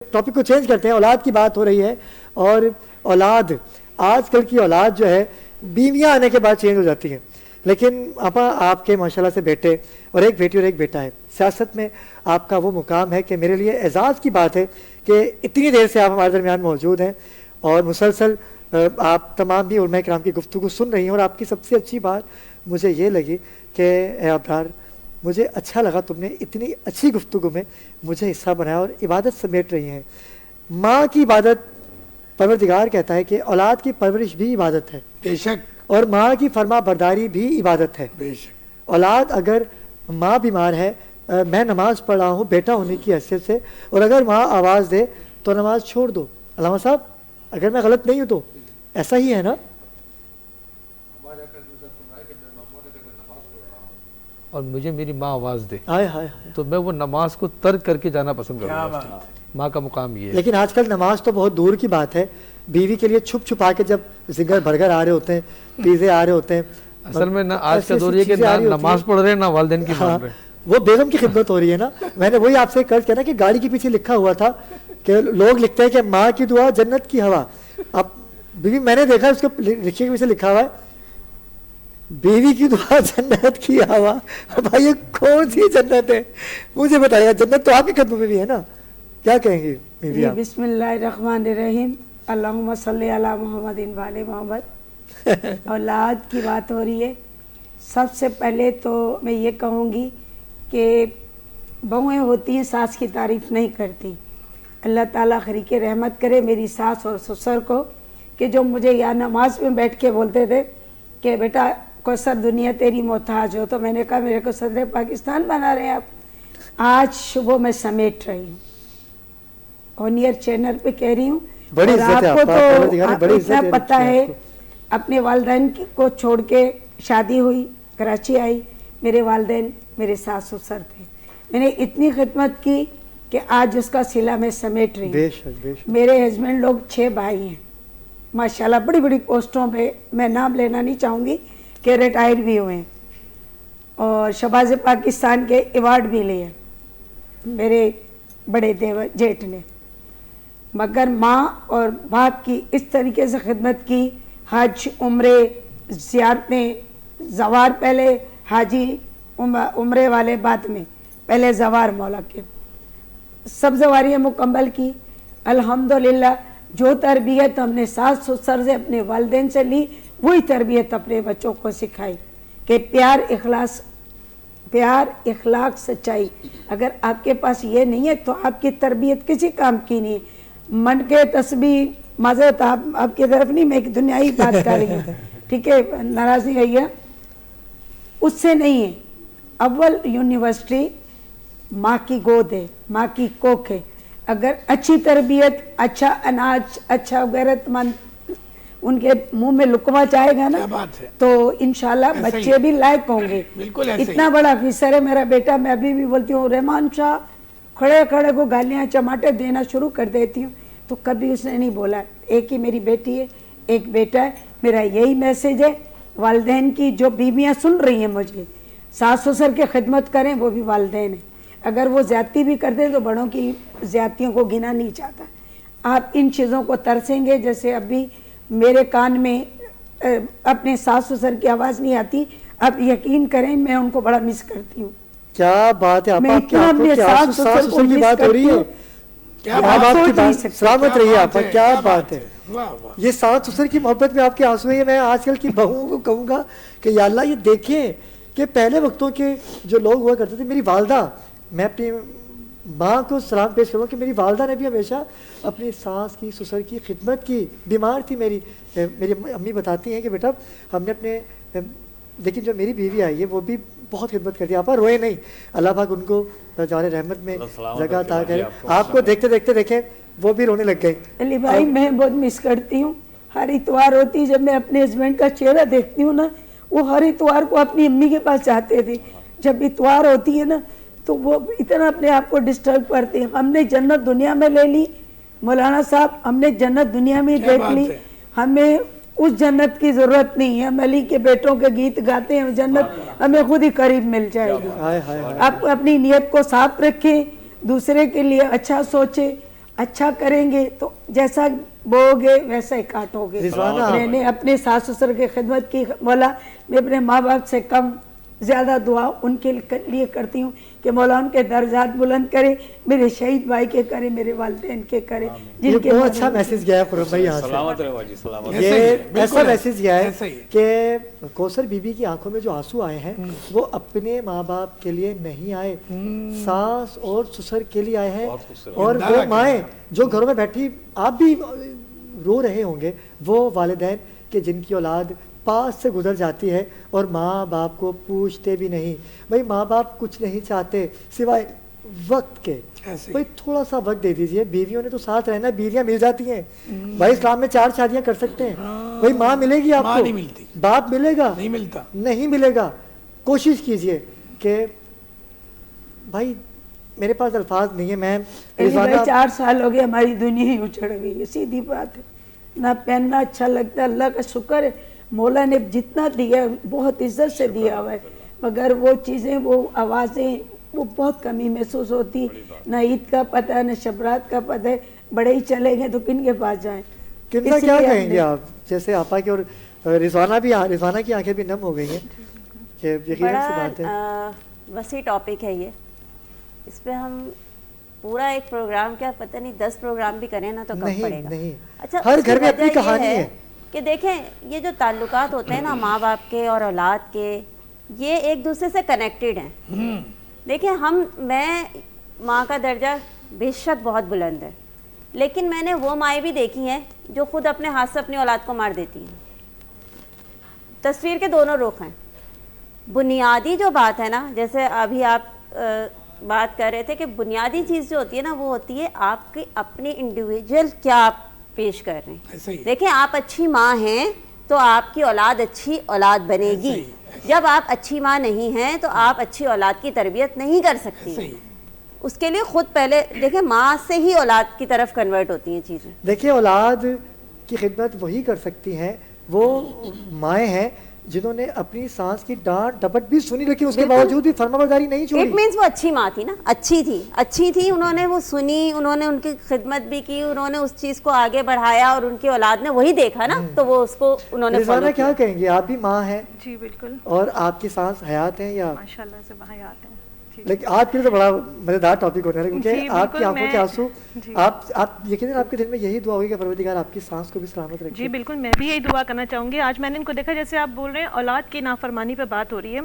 Topic کو change کرتے ہیں. اولاد کی بات ہو رہی ہے اور اولاد آج کل کی اولاد جو ہے بیویاں آنے کے بعد چینج ہو جاتی ہیں. لیکن آپ کے ماشاءاللہ سے بیٹے اور ایک بیٹی اور ایک بیٹا ہے. سیاست میں آپ کا وہ مقام ہے کہ میرے لیے اعزاز کی بات ہے کہ اتنی دیر سے آپ ہمارے درمیان موجود ہیں اور مسلسل آپ تمام بھی علماء کرام کی گفتگو سن رہی ہیں. اور آپ کی سب سے اچھی بات مجھے یہ لگی کہ اے ابرار مجھے اچھا لگا تم نے اتنی اچھی گفتگو میں مجھے حصہ بنایا اور عبادت سمیٹ رہی ہیں. ماں کی عبادت پروردگار کہتا ہے کہ اولاد کی پرورش بھی عبادت ہے بے شک, اور ماں کی فرما برداری بھی عبادت ہے. بے شک. اولاد اگر ماں بیمار ہے, میں نماز پڑھ رہا ہوں بیٹا ہونے کی حیثیت سے, اور اگر ماں آواز دے تو نماز چھوڑ دو. علامہ صاحب اگر میں غلط نہیں ہوں تو ایسا ہی ہے نا؟ اور مجھے میری ماں آواز دے ہائے ہائے تو میں وہ نماز کو ترک کر کے جانا پسند کروں گا. ماں کا مقام یہ ہے. لیکن آج کل نماز تو بہت دور کی بات ہے. بیوی کے لیے چھپ چھپا کے جب زنگر برگر آ رہے ہوتے ہیں, پیزے آ رہے ہوتے ہیں, اصل میں آج کا دور یہ کہ نہ نماز پڑھ رہے ہیں نہ والدین کی مان رہے ہیں. وہ بیگم کی خدمت ہو رہی ہے نا. میں نے وہی آپ سے قرض کیا نا کہ گاڑی کے پیچھے لکھا ہوا تھا کہ لوگ لکھتے ہیں کہ ماں کی دعا جنت کی ہوا. اب بیوی میں نے دیکھا اس کو رکشے کے پیچھے لکھا ہوا ہے بیوی کی دعا جنت کی ہوا. بھائی یہ کون سی جنت ہے مجھے بتائیے گا. جنت تو آپ کے قدموں میں بھی ہے نا. کیا کہیں گی بیوی آپ؟ بسم اللہ الرحمن الرحیم. اللہم صلی علی محمد وعلی محمد. اولاد کی بات ہو رہی ہے. سب سے پہلے تو میں یہ کہوں گی کہ بہویں ہوتی ہیں ساس کی تعریف نہیں کرتی. اللہ تعالیٰ خریق رحمت کرے میری ساس اور سسر کو کہ جو مجھے یا نماز میں بیٹھ کے بولتے تھے کہ بیٹا کوثر دنیا تیری محتاج ہو, تو میں نے کہا میرے کو صدر پاکستان بنا رہے ہیں آپ. آج صبح میں سمیٹ رہی ہوں اونیئر چینل پہ کہہ رہی ہوں. اور آپ کو تو اتنا پتہ ہے اپنے والدین کو چھوڑ کے شادی ہوئی, کراچی آئی, میرے والدین میرے ساس سسر تھے. میں نے اتنی خدمت کی کہ آج اس کا صلہ میں سمیٹ رہی ہوں. میرے ہسبینڈ لوگ 6 بھائی ہیں ماشاءاللہ, بڑی بڑی پوسٹوں پہ, میں نام لینا نہیں چاہوں گی, کہ ریٹائر بھی ہوئے ہیں اور شہباز پاکستان کے ایوارڈ بھی لیے میرے بڑے جیٹھ نے. مگر ماں اور باپ کی اس طریقے سے خدمت کی, حج عمرے زیارتیں, زوار پہلے حاجی عمرے والے بعد میں, پہلے زوار مولا کے, سب زواریاں مکمل کی. الحمدللہ جو تربیت ہم نے ساس سسر سے اپنے والدین سے لی وہی تربیت اپنے بچوں کو سکھائی کہ پیار اخلاق سچائی. اگر آپ کے پاس یہ نہیں ہے تو آپ کی تربیت کسی کام کی نہیں ہے. من کے تسبیح معذرت آپ کی طرف نہیں, میں ایک دنیائی بات کر رہی ہوں, ٹھیک ہے, ناراض نہیں ہوئی ہے, اس سے نہیں ہے. اول یونیورسٹی ماں کی گود ہے, ماں کی کوکھ ہے. اگر اچھی تربیت, اچھا اناج, اچھا غیرت مند ان کے منہ میں لقمہ جائے گا نا تو انشاءاللہ بچے بھی لائق ہوں گے. اتنا بڑا آفیسر ہے میرا بیٹا, میں ابھی بھی بولتی ہوں رحمان شاہ, کھڑے کھڑے کو گالیاں چماٹے دینا شروع کر دیتی ہوں تو کبھی اس نے نہیں بولا. ایک ہی میری بیٹی ہے, ایک بیٹا ہے. میرا یہی میسیج ہے والدین کی, جو بیویاں سن رہی ہیں مجھے, ساس سسر کے خدمت کریں, وہ بھی والدین ہیں. اگر وہ زیادتی بھی کرتے تو بڑوں کی زیادتیوں کو گنا نہیں چاہتا. آپ ان چیزوں کو ترسیں گے. جیسے ابھی میرے کان میں اپنے ساس سسر کی آواز نہیں آتی, آپ یقین کریں میں ان کو بڑا مس کرتی ہوں. کیا بات ہے, میں اتنا اپنے ساس سسر کو مس کرتی ہوں. سلامت رہیے آپ, کیا بات ہے. یہ ساس سسر کی محبت میں آپ کے آنسو ہیں. میں آج کل کی بہوؤں کو کہوں گا کہ یا اللہ یہ دیکھیں کہ پہلے وقتوں کے جو لوگ ہوا کرتے تھے, میری والدہ, میں اپنی ماں کو سلام پیش کروں کہ میری والدہ نے بھی ہمیشہ اپنی ساس کی سسر کی خدمت کی. بیمار تھی میری امی بتاتی ہیں کہ بیٹا ہم نے اپنے, لیکن جو میری بیوی آئی ہے وہ بھی بہت خدمت کرتی ہے. آپ روئے نہیں, اللہ پاک ان کو جوار رحمت میں جگہ عطا کرے. آپ کو دیکھتے دیکھتے دیکھیں وہ بھی رونے لگ گئے. علی بھائی میں بہت مس کرتی ہوں. ہر اتوار ہوتی جب میں اپنے ہسبینڈ کا چہرہ دیکھتی ہوں نا, وہ ہر اتوار کو اپنی امی کے پاس جاتے تھے. جب اتوار ہوتی ہے نا تو وہ اتنا اپنے آپ کو ڈسٹرب کرتے ہیں. ہم نے جنت دنیا میں لے لی مولانا صاحب, ہم نے جنت دنیا میں دیکھ لی, ہمیں اس جنت کی ضرورت نہیں ہے. ہم علی کے بیٹوں کے گیت گاتے ہیں, جنت ہمیں خود ہی قریب مل جائے گی. آپ اپنی نیت کو صاف رکھیں, دوسرے کے لیے اچھا سوچیں. अच्छा करेंगे तो जैसा बोओगे वैसा ही काटोगे। रिजवाना, मैंने अपने सास ससुर की खिदमत की, बोला मैं अपने माँ बाप से कम ज़्यादा दुआ उनके लिए करती हूँ कि मौला उनके दर्जात बुलंद करे, मेरे शहीद भाई के करे, मेरे वालिदैन के करे, ये जिनके बहुत अच्छा मैसेज गया है खुर्रम भाई यहाँ से। सलामत रहो जी, सलामत। ये ऐसा मैसेज गया है ऐसा ही है। कि कौसर बीबी की आंखों में जो आंसू आए हैं वो अपने माँ बाप के लिए नहीं आए, सास और ससुर के लिए आए हैं। बहुत खूबसूरत। और वो माएँ जो घरों में बैठी, आप भी रो रहे होंगे, वो वालिदैन के जिनकी औलाद पास से गुजर जाती है और माँ बाप को पूछते भी नहीं। भाई माँ बाप कुछ नहीं चाहते सिवाय वक्त के, ऐसे। भाई थोड़ा सा वक्त दे दीजिए। बीवियों ने तो साथ रहना, बीवियां मिल जाती हैं भाई, इस्लाम में 4 शादियां कर सकते हैं। भाई माँ मिलेगी आपको, माँ नहीं मिलती। बाप मिलेगा नहीं मिलता। नहीं मिलेगा। कोशिश कीजिए कि भाई, मेरे पास अल्फाज नहीं है, मैं भाई 4 साल हो गए हमारी दुनिया ही उछड़ गई है, सीधी बात है। ना पहनना अच्छा लगता, अल्लाह का शुक्र है मौला ने जितना दिया बहुत इज्जत से दिया हुआ है, मगर वो चीज़ें, वो आवाज़ें, वो बहुत कमी महसूस होती। ना ईद का पता है, ना शबरात का पता है, बड़े ही चले गए तो किन के पास जाएं। कितना इसलिए क्या कहेंगे आप, जैसे आपा की और रिजवाना की आंखें भी नम हो गई हैं कि यकीनन सी बात है। बड़ा वसी टॉपिक है ये, इस पे हम पूरा एक प्रोग्राम, क्या पता नहीं 10 प्रोग्राम भी करें ना तो कम नहीं, पड़ेगा। नहीं। अच्छा, हर उसकी घर में अपनी वजह ये कहानी है। कि देखें ये जो ताल्लुकात होते हैं ना माँ बाप के और औलाद के, ये एक दूसरे से कनेक्टेड हैं। देखिए मैं माँ का दर्जा बेशक बहुत बुलंद है, लेकिन मैंने वो माएँ भी देखी हैं जो खुद अपने हाथ से अपनी औलाद को मार देती हैं। तस्वीर के दोनों रुख हैं। बुनियादी जो बात है ना, जैसे अभी आप बात कर रहे थे कि बुनियादी चीज़ जो होती है ना, वो होती है आपकी अपनी इंडिविजुअल क्या आप पेश कर रहे ऐसे ही। हैं। देखें, आप अच्छी माँ हैं तो आपकी औलाद अच्छी औलाद बनेगी। जब आप अच्छी माँ नहीं हैं तो आप अच्छी औलाद की तरबियत नहीं कर सकती। ऐसे ही। उसके लिए खुद पहले देखें, माँ से ही औलाद की तरफ कन्वर्ट होती हैं चीज़ें। देखिए, औलाद की खिदमत वही कर सकती हैं वो माएँ हैं जिन्होंने अपनी सांस की डांट डपट भी सुनी, लेकिन उसके बावजूद भी फर्माबरदारी नहीं छोड़ी। इट मीन्स वो अच्छी माँ थी ना, अच्छी थी, उन्होंने वो सुनी, उन्होंने उनकी खिदमत भी की, उन्होंने उस चीज़ को आगे बढ़ाया और उनकी औलाद ने वही देखा ना, तो वो उसको उन्होंने रिजवाना, follow क्या किया। कहेंगे, आप भी माँ हैं जी बिल्कुल, और आपकी सांस हयात हैं या? माशाल्लाह से हयात हैं। जी। लेकिन आज के लिए तो बड़ा मजेदार टॉपिक होने वाला है, जी, क्योंकि बिल्कुल, आपकी आंखों के मैं- आंसू, जी। आप यकीनन आपके दिल में यही दुआ होगी कि परवरदिगार आपकी सांस को भी सलामत रखे। जी बिल्कुल, मैं भी यही दुआ करना चाहूँगी। आज मैंने इनको देखा, जैसे आप बोल रहे हैं औलाद की नाफरमानी पे बात हो रही है,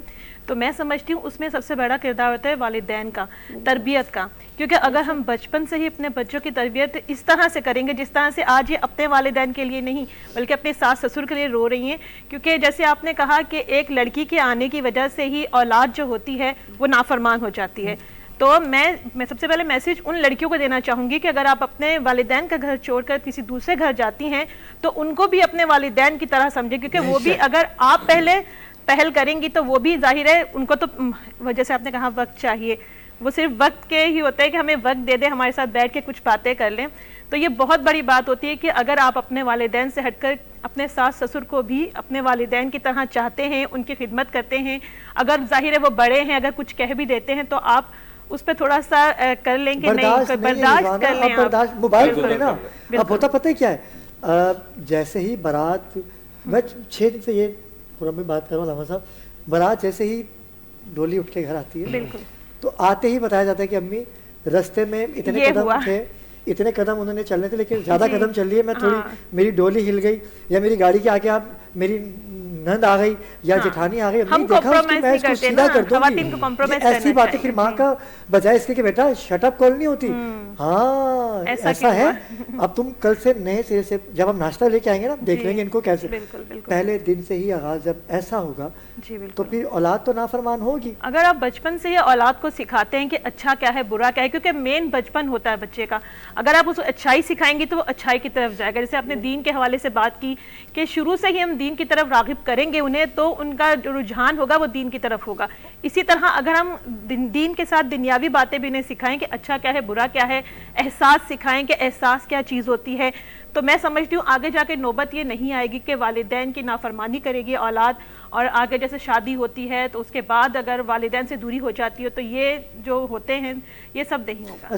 तो मैं समझती हूँ उसमें सबसे बड़ा किरदार होता है वालिदैन का, तरबियत का। क्योंकि अगर हम बचपन से ही अपने बच्चों की तरबियत इस तरह से करेंगे जिस तरह से आज ये अपने वालिदैन के लिए नहीं बल्कि अपने सास ससुर के लिए रो रही हैं, क्योंकि जैसे आपने कहा कि एक लड़की के आने की वजह से ही औलाद जो होती है वो नाफरमान हो जाती है। तो मैं सबसे पहले मैसेज उन लड़कियों को देना चाहूँगी कि अगर आप अपने वालिदैन का घर छोड़कर किसी दूसरे घर जाती हैं तो उनको भी अपने वालिदैन की तरह समझें, क्योंकि वो भी अगर आप पहल करेंगी तो वो भी जाहिर है उनको तो जैसे आपने कहा वक्त चाहिए, वो सिर्फ वक्त के ही होता है कि हमें वक्त दे दे, हमारे साथ बैठ के कुछ बातें कर लें। तो ये बहुत बड़ी बात होती है कि अगर आप अपने वालिदैन से हटकर अपने सास ससुर को भी अपने वालिदैन की तरह चाहते हैं, उनकी खिदमत करते हैं, अगर जाहिर है वो बड़े हैं, अगर कुछ कह भी देते हैं तो आप उस पर थोड़ा सा कर लें कि बर्दाश्त कर लें। बर्दाश्त मोबाइल फोन है ना। बिल्कुल। अब होता पता है क्या है, जैसे ही बारात, मैं 6 दिन से ये पूरा में बात कर रहा हूँ लामा साहब, बारात जैसे ही डोली उठ के घर आती है बिल्कुल, तो आते ही बताया जाता है कि अम्मी रास्ते में इतने ये कदम हुआ। थे, इतने कदम उन्होंने चलने थे, लेकिन ज्यादा जी। कदम चल रही है, मैं थोड़ी, हाँ। मेरी डोली हिल गई या मेरी गाड़ी के आगे आप मेरी नंद आ गई या हाँ। जेठानी आ गई, हम अम्मी देखा उसकी compromise मैं नहीं इसको करते सीधा ना, कर दूंगी। खवातीन को compromise ये ऐसी करना बातें चाहिए। फिर माँ का बजाय इसके कि बेटा शट अप कॉल नहीं होती। हाँ, ऐसा ऐसा क्यों है। हुआ? अब तुम कल से नए सिरे से जब हम नाश्ता लेके आएंगे ना, देख जी। लेंगे इनको कैसे। बिल्कुल, बिल्कुल। पहले दिन से ही आगाज जब ऐसा होगा जी तो बिल्कुल। फिर औलाद तो नाफरमान होगी। अगर आप बचपन से ही औलाद को सिखाते हैं कि अच्छा क्या है बुरा क्या है, क्योंकि मेन बचपन होता है बच्चे का, अगर आप उसको अच्छाई सिखाएंगी तो वो अच्छाई की तरफ जाएगा। जैसे आपने दीन के हवाले से बात की कि शुरू से ही हम दीन की तरफ रागिब करेंगे उन्हें, तो उनका जो रुझान होगा वो दीन की तरफ होगा। इसी तरह अगर हम दीन के साथ दुनियावी बातें भी उन्हें सिखाएं कि अच्छा क्या है बुरा क्या है, एहसास सिखाएं कि एहसास क्या चीज़ होती है, तो मैं समझती हूँ आगे जाके नौबत ये नहीं आएगी कि वालिदैन की नाफरमानी करेगी औलाद, और आगे जैसे शादी होती है तो उसके बाद अगर वालिदैन से दूरी हो जाती है तो ये जो होते हैं ये सब नहीं होगा।